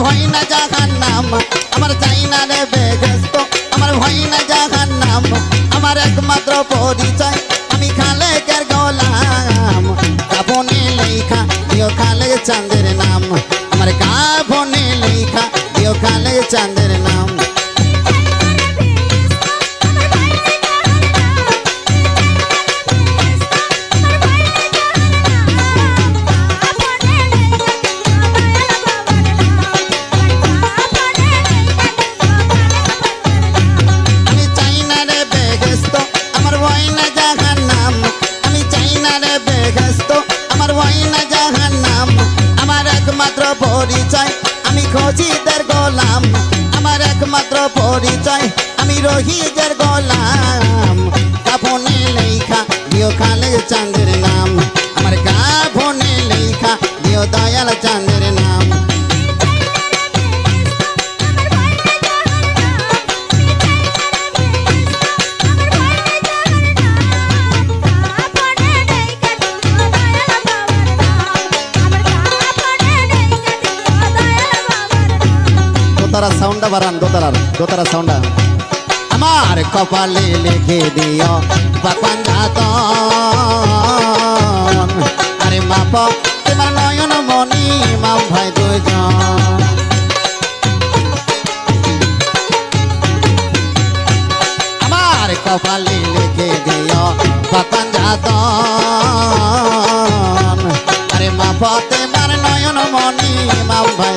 ভয় না জাহান্নাম আমার চাই না রে বেহেশত আমার ভয় না জাহান্নাম আমার একমাত্র পরিচয় আমি খালেকের গোলাম কাফনে লেখা দিও খালেক চাঁদের নাম আমার কাফনে লেখা দিও খালেক চাঁদের নাম পরিচয় আমি খোঁজিদের গোলাম আমার একমাত্র পরিচয় আমি রহিদের গোলাম কাফনে লেখা দিও খালেক চাঁদের নাম আমার কাফনে লেখা দিও দয়াল চাঁদের নাম দোতারা সাউন্ডটা বাড়ান দোতারা সাউন্ডটা আমার কপালে লিখে দিও বাপান জাতন আরে মাপ তোমার নয়ন মনি মাম ভাই দুজন আমার কপালে লিখে দিও বাপান জাতন আরে মাপ তোমার নয়ন মনি মাম ভাই